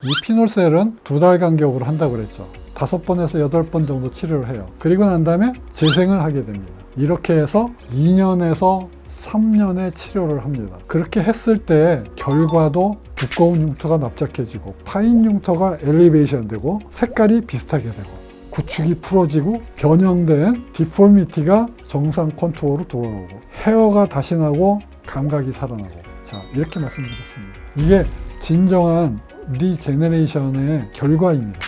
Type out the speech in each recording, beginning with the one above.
이 피놀셀은 2달 간격으로 한다고 그랬죠. 5번에서 8번 정도 치료를 해요. 그리고 난 다음에 재생을 하게 됩니다. 이렇게 해서 2년에서 3년의 치료를 합니다. 그렇게 했을 때 결과도 두꺼운 흉터가 납작해지고 파인 흉터가 엘리베이션 되고 색깔이 비슷하게 되고 구축이 풀어지고 변형된 디포미티가 정상 컨투어로 돌아오고 헤어가 다시 나고 감각이 살아나고, 자, 이렇게 말씀드렸습니다. 이게 진정한 리제네레이션의 결과입니다.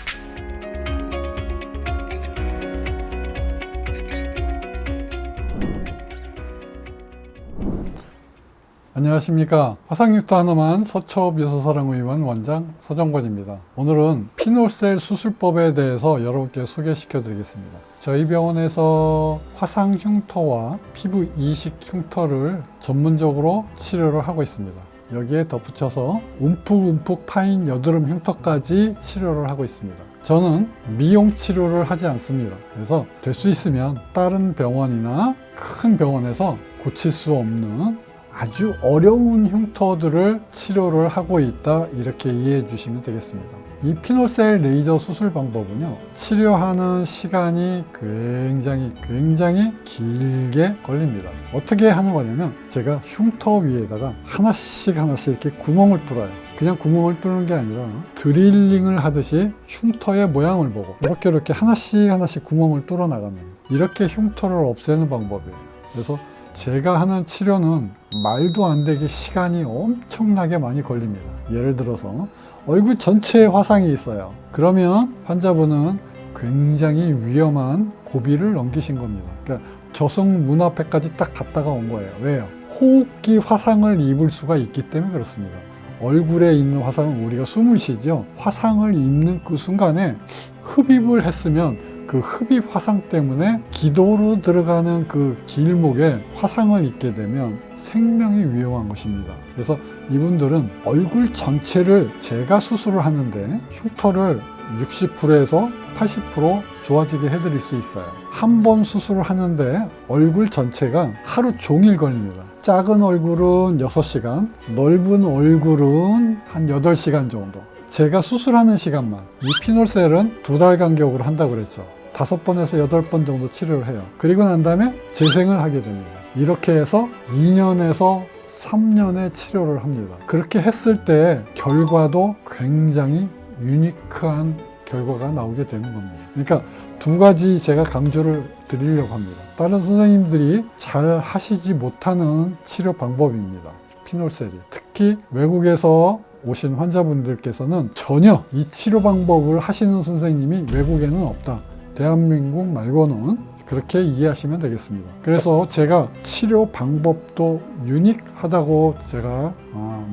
안녕하십니까. 화상흉터 하나만 서초미소사랑의원 원장 서정권입니다. 오늘은 피놀셀 수술법에 대해서 여러분께 소개시켜 드리겠습니다. 저희 병원에서 화상흉터와 피부 이식 흉터를 전문적으로 치료를 하고 있습니다. 여기에 덧붙여서 움푹움푹 파인 여드름 흉터까지 치료를 하고 있습니다. 저는 미용 치료를 하지 않습니다. 그래서 될 수 있으면 다른 병원이나 큰 병원에서 고칠 수 없는 아주 어려운 흉터들을 치료를 하고 있다, 이렇게 이해해 주시면 되겠습니다. 이 피놀셀 레이저 수술 방법은요, 치료하는 시간이 굉장히 길게 걸립니다. 어떻게 하는 거냐면, 제가 흉터 위에다가 하나씩 이렇게 구멍을 뚫어요. 그냥 구멍을 뚫는 게 아니라 드릴링을 하듯이 흉터의 모양을 보고 이렇게 하나씩 구멍을 뚫어 나갑니다. 이렇게 흉터를 없애는 방법이에요. 그래서 제가 하는 치료는 말도 안 되게 시간이 엄청나게 많이 걸립니다. 예를 들어서 얼굴 전체에 화상이 있어요. 그러면 환자분은 굉장히 위험한 고비를 넘기신 겁니다. 그러니까 저승 문 앞에까지 딱 갔다가 온 거예요. 왜요? 호흡기 화상을 입을 수가 있기 때문에 그렇습니다. 얼굴에 있는 화상은 우리가 숨을 쉬죠. 화상을 입는 그 순간에 흡입을 했으면 그 흡입 화상 때문에 기도로 들어가는 그 길목에 화상을 입게 되면 생명이 위험한 것입니다. 그래서 이분들은 얼굴 전체를 제가 수술을 하는데 흉터를 60%에서 80% 좋아지게 해드릴 수 있어요. 한 번 수술을 하는데 얼굴 전체가 하루 종일 걸립니다. 작은 얼굴은 6시간, 넓은 얼굴은 한 8시간 정도. 제가 수술하는 시간만, 이 피놀셀은 2달 간격으로 한다고 그랬죠. 5번에서 8번 정도 치료를 해요. 그리고 난 다음에 재생을 하게 됩니다. 이렇게 해서 2년에서 3년의 치료를 합니다. 그렇게 했을 때 결과도 굉장히 유니크한 결과가 나오게 되는 겁니다. 그러니까 2가지 제가 강조를 드리려고 합니다. 다른 선생님들이 잘 하시지 못하는 치료 방법입니다. 피놀셀이. 특히 외국에서 오신 환자분들께서는 전혀 이 치료 방법을 하시는 선생님이 외국에는 없다. 대한민국 말고는 그렇게 이해하시면 되겠습니다. 그래서 제가 치료 방법도 유니크하다고 제가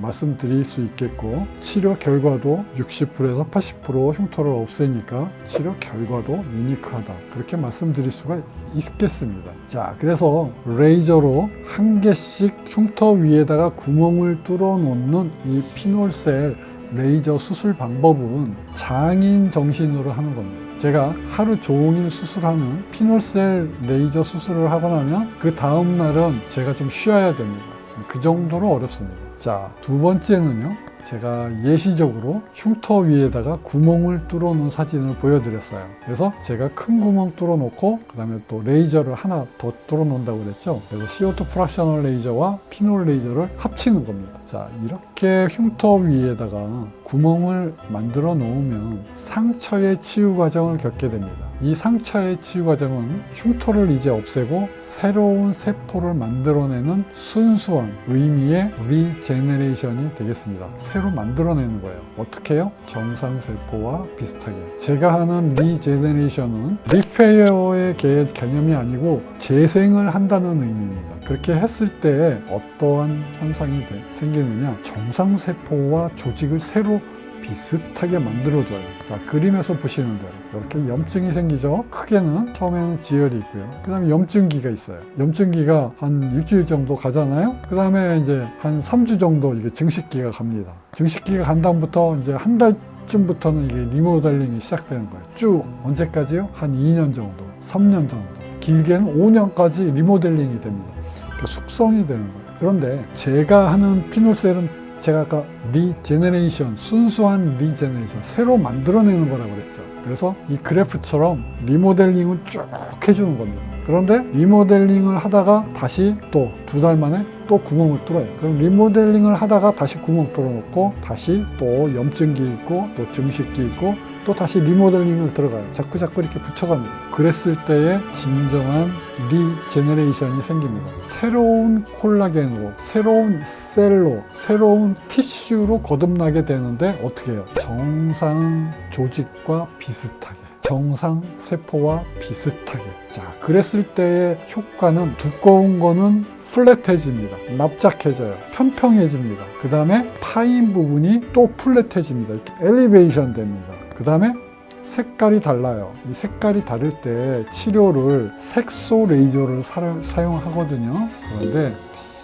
말씀드릴 수 있겠고, 치료 결과도 60%에서 80% 흉터를 없애니까 치료 결과도 유니크하다, 그렇게 말씀드릴 수가 있겠습니다. 자, 그래서 레이저로 한 개씩 흉터 위에다가 구멍을 뚫어 놓는 이 피놀셀 레이저 수술 방법은 장인 정신으로 하는 겁니다. 제가 하루 종일 수술하는 피놀셀 레이저 수술을 하고 나면 그 다음 날은 제가 좀 쉬어야 됩니다. 그 정도로 어렵습니다. 자, 2번째는요, 제가 예시적으로 흉터 위에다가 구멍을 뚫어 놓은 사진을 보여드렸어요. 그래서 제가 큰 구멍 뚫어 놓고 그 다음에 또 레이저를 하나 더 뚫어 놓는다고 그랬죠. 그래서 CO2 프락셔널 레이저와 피놀 레이저를 합치는 겁니다. 자, 이렇게 흉터 위에다가 구멍을 만들어 놓으면 상처의 치유 과정을 겪게 됩니다. 이 상처의 치유 과정은 흉터를 이제 없애고 새로운 세포를 만들어내는 순수한 의미의 리제네레이션이 되겠습니다. 새로 만들어내는 거예요. 어떻게 해요? 정상세포와 비슷하게. 제가 하는 리제네레이션은 리페어의 개념이 아니고 재생을 한다는 의미입니다. 그렇게 했을 때 어떠한 현상이 생기느냐, 정상세포와 조직을 새로 비슷하게 만들어줘요. 자, 그림에서 보시는 대로 이렇게 염증이 생기죠. 크게는 처음에는 지혈이 있고요. 그 다음에 염증기가 있어요. 염증기가 한 일주일 정도 가잖아요. 그 다음에 이제 한 3주 정도 이게 증식기가 갑니다. 증식기가 간 다음부터 이제 한 달쯤부터는 이게 리모델링이 시작되는 거예요. 쭉 언제까지요? 한 2년 정도, 3년 정도, 길게는 5년까지 리모델링이 됩니다. 그러니까 숙성이 되는 거예요. 그런데 제가 하는 피놀셀은 제가 아까 리제너레이션, 순수한 리제너레이션, 새로 만들어내는 거라고 그랬죠. 그래서 이 그래프처럼 리모델링을 쭉 해주는 겁니다. 그런데 리모델링을 하다가 다시 또 2달 만에 또 구멍을 뚫어요. 그럼 리모델링을 하다가 다시 구멍 뚫어놓고 다시 또 염증기 있고 또 증식기 있고 또 다시 리모델링을 들어가요. 자꾸 이렇게 붙여갑니다. 그랬을 때에 진정한 리제너레이션이 생깁니다. 새로운 콜라겐으로, 새로운 셀로, 새로운 티슈로 거듭나게 되는데 어떻게 해요? 정상 조직과 비슷하게, 정상 세포와 비슷하게. 자, 그랬을 때의 효과는 두꺼운 거는 플랫해집니다. 납작해져요. 평평해집니다. 그 다음에 파인 부분이 또 플랫해집니다. 이렇게 엘리베이션 됩니다. 그 다음에 색깔이 달라요. 이 색깔이 다를 때 치료를 색소 레이저를 사용하거든요. 그런데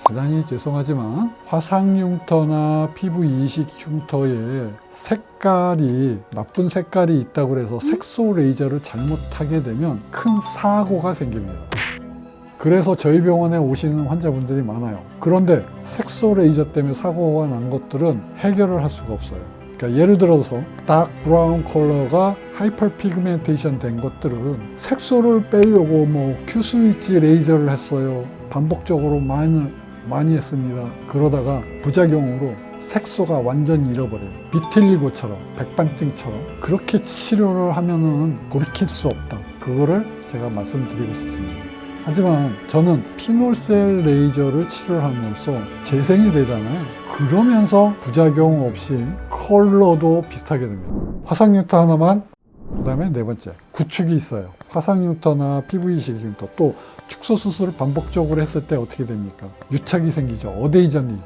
대단히 죄송하지만 화상 흉터나 피부 이식 흉터에 색깔이 나쁜 색깔이 있다고 해서 색소 레이저를 잘못하게 되면 큰 사고가 생깁니다. 그래서 저희 병원에 오시는 환자분들이 많아요. 그런데 색소 레이저 때문에 사고가 난 것들은 해결을 할 수가 없어요. 그러니까 예를 들어서 딱 브라운 컬러가 하이퍼 피그멘테이션 된 것들은 색소를 빼려고 뭐 큐스위치 레이저를 했어요. 반복적으로 많이 했습니다. 그러다가 부작용으로 색소가 완전히 잃어버려요. 비틸리고처럼, 백반증처럼. 그렇게 치료를 하면은 돌이킬 수 없다. 그거를 제가 말씀드리고 싶습니다. 하지만 저는 피놀셀 레이저를 치료를 함으로써 재생이 되잖아요. 그러면서 부작용 없이 컬러도 비슷하게 됩니다. 화상 흉터 하나만, 그 다음에 네 번째, 구축이 있어요. 화상 흉터나 피부 이식 흉터, 또 축소 수술을 반복적으로 했을 때 어떻게 됩니까? 유착이 생기죠. 어데이전이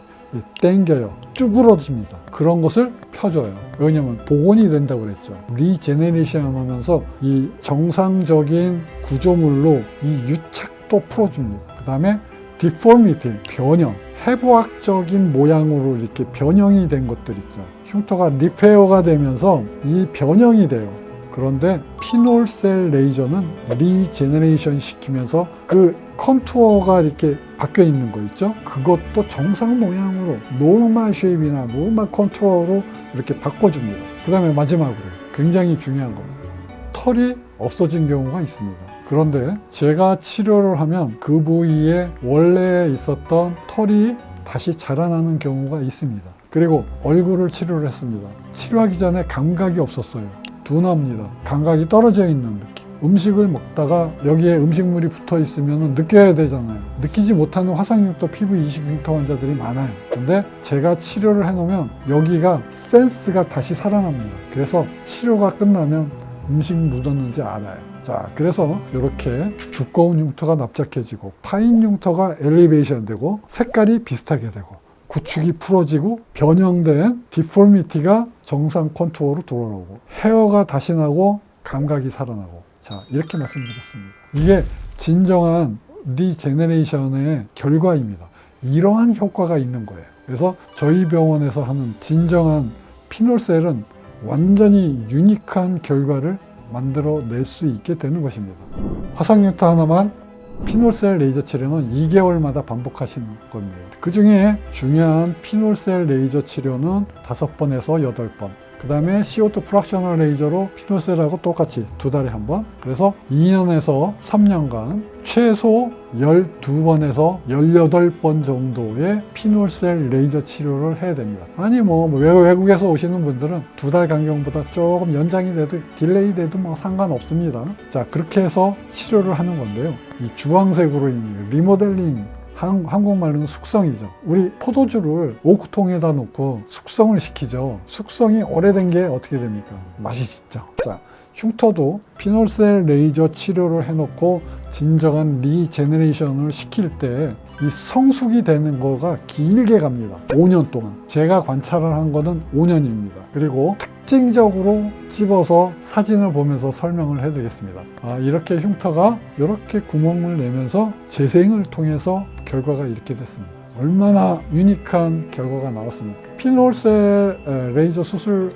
땡겨요. 쭈그러집니다. 그런 것을 펴줘요. 왜냐면 복원이 된다고 그랬죠. 리제네레이션 하면서 이 정상적인 구조물로 이 유착도 풀어줍니다. 그 다음에 디포미티, 변형, 해부학적인 모양으로 이렇게 변형이 된 것들 있죠. 흉터가 리페어가 되면서 이 변형이 돼요. 그런데 피놀셀 레이저는 리제너레이션 시키면서 그 컨투어가 이렇게 바뀌어 있는 거 있죠? 그것도 정상 모양으로 노멀 쉐입이나 노멀 컨투어로 이렇게 바꿔줍니다. 그 다음에 마지막으로 굉장히 중요한 거, 털이 없어진 경우가 있습니다. 그런데 제가 치료를 하면 그 부위에 원래 있었던 털이 다시 자라나는 경우가 있습니다. 그리고 얼굴을 치료를 했습니다. 치료하기 전에 감각이 없었어요. 둔합니다. 감각이 떨어져 있는 느낌. 음식을 먹다가 여기에 음식물이 붙어 있으면 느껴야 되잖아요. 느끼지 못하는 화상흉터, 피부 이식 흉터 환자들이 많아요. 근데 제가 치료를 해놓으면 여기가 센스가 다시 살아납니다. 그래서 치료가 끝나면 음식 묻었는지 알아요. 자, 그래서 이렇게 두꺼운 흉터가 납작해지고 파인 흉터가 엘리베이션 되고 색깔이 비슷하게 되고 구축이 풀어지고 변형된 디포미티가 정상 컨투어로 돌아오고 헤어가 다시 나고 감각이 살아나고, 자, 이렇게 말씀드렸습니다. 이게 진정한 리제너레이션의 결과입니다. 이러한 효과가 있는 거예요. 그래서 저희 병원에서 하는 진정한 피놀셀은 완전히 유니크한 결과를 만들어낼 수 있게 되는 것입니다. 화상흉터 하나만 피놀셀 레이저 치료는 2개월마다 반복하시는 겁니다. 그 중에 중요한 피놀셀 레이저 치료는 5번에서 8번. 그 다음에 CO2 프락셔널 레이저로 피놀셀하고 똑같이 2달에 한 번. 그래서 2년에서 3년간 최소 12번에서 18번 정도의 피놀셀 레이저 치료를 해야 됩니다. 아니 외국에서 오시는 분들은 2달 간격보다 조금 연장이 돼도 딜레이 돼도 상관없습니다. 자, 그렇게 해서 치료를 하는 건데요. 이 주황색으로 있는 리모델링, 한국말로는 숙성이죠. 우리 포도주를 오크통에다 놓고 숙성을 시키죠. 숙성이 오래된 게 어떻게 됩니까? 맛이 짙죠. 자, 흉터도 피놀셀 레이저 치료를 해놓고 진정한 리제너레이션을 시킬 때 이 성숙이 되는 거가 길게 갑니다. 5년 동안. 제가 관찰을 한 거는 5년입니다. 그리고 특징적으로 집어서 사진을 보면서 설명을 해드리겠습니다. 이렇게 흉터가 이렇게 구멍을 내면서 재생을 통해서 결과가 이렇게 됐습니다. 얼마나 유니크한 결과가 나왔습니까? 피놀셀 레이저 수술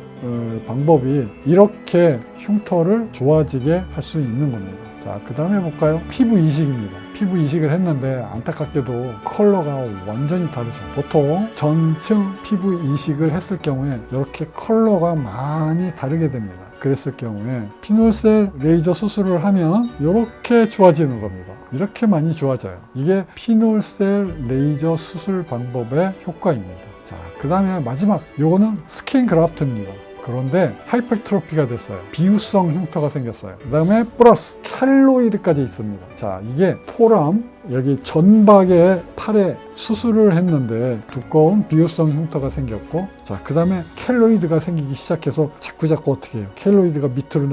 방법이 이렇게 흉터를 좋아지게 할 수 있는 겁니다. 자, 그 다음에 볼까요? 피부 이식입니다. 피부 이식을 했는데 안타깝게도 컬러가 완전히 다르죠. 보통 전층 피부 이식을 했을 경우에 이렇게 컬러가 많이 다르게 됩니다. 그랬을 경우에 피놀셀 레이저 수술을 하면 이렇게 좋아지는 겁니다. 이렇게 많이 좋아져요. 이게 피놀셀 레이저 수술 방법의 효과입니다. 자, 그 다음에 마지막 요거는 스킨 그라프트입니다. 그런데 하이퍼트로피가 됐어요. 비유성 흉터가 생겼어요. 그 다음에 플러스 켈로이드까지 있습니다. 자, 이게 포람 여기 전박에 팔에 수술을 했는데 두꺼운 비유성 흉터가 생겼고, 자, 그 다음에 켈로이드가 생기기 시작해서 자꾸 어떻게 해요? 켈로이드가 밑으로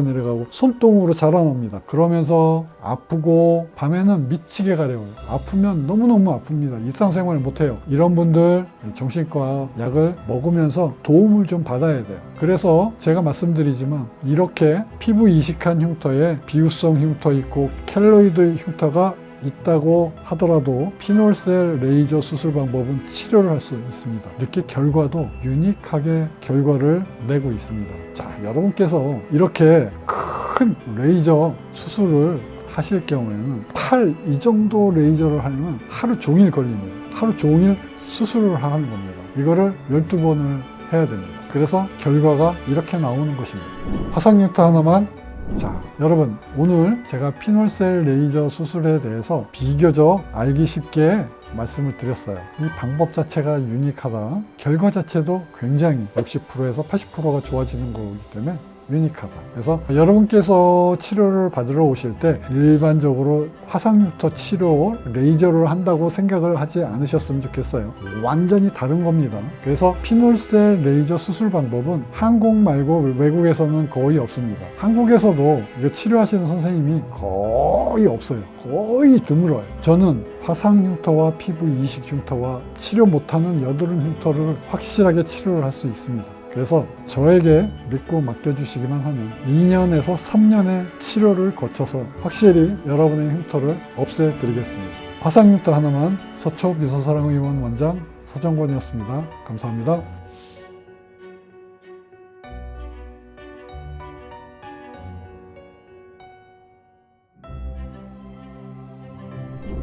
내려가고 손등으로 자라납니다. 그러면서 아프고 밤에는 미치게 가려워요. 아프면 너무너무 아픕니다. 일상생활을 못해요. 이런 분들 정신과 약을 먹으면서 도움을 좀 받아야 돼요. 그래서 제가 말씀드리지만 이렇게 피부 이식한 흉터에 비유성 흉터 있고 켈로이드 흉터가 있다고 하더라도 피놀셀 레이저 수술 방법은 치료를 할 수 있습니다. 이렇게 결과도 유니크하게 결과를 내고 있습니다. 자, 여러분께서 이렇게 큰 레이저 수술을 하실 경우에는 팔 이 정도 레이저를 하면 하루 종일 걸립니다. 하루 종일 수술을 하는 겁니다. 이거를 12번을 해야 됩니다. 그래서 결과가 이렇게 나오는 것입니다. 화상 흉터 하나만. 자, 여러분, 오늘 제가 피놀셀 레이저 수술에 대해서 비교적 알기 쉽게 말씀을 드렸어요. 이 방법 자체가 유니크하다. 결과 자체도 굉장히 60%에서 80%가 좋아지는 거기 때문에 유니크하다. 그래서 여러분께서 치료를 받으러 오실 때 일반적으로 화상흉터 치료 레이저를 한다고 생각을 하지 않으셨으면 좋겠어요. 완전히 다른 겁니다. 그래서 피놀셀 레이저 수술 방법은 한국 말고 외국에서는 거의 없습니다. 한국에서도 이거 치료하시는 선생님이 거의 없어요. 거의 드물어요. 저는 화상흉터와 피부 이식 흉터와 치료 못하는 여드름 흉터를 확실하게 치료를 할 수 있습니다. 그래서 저에게 믿고 맡겨주시기만 하면 2년에서 3년의 치료를 거쳐서 확실히 여러분의 흉터를 없애드리겠습니다. 화상흉터 하나만 서초미소사랑의원 원장 서정권이었습니다. 감사합니다.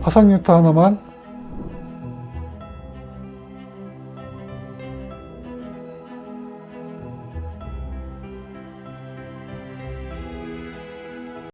화상흉터 하나만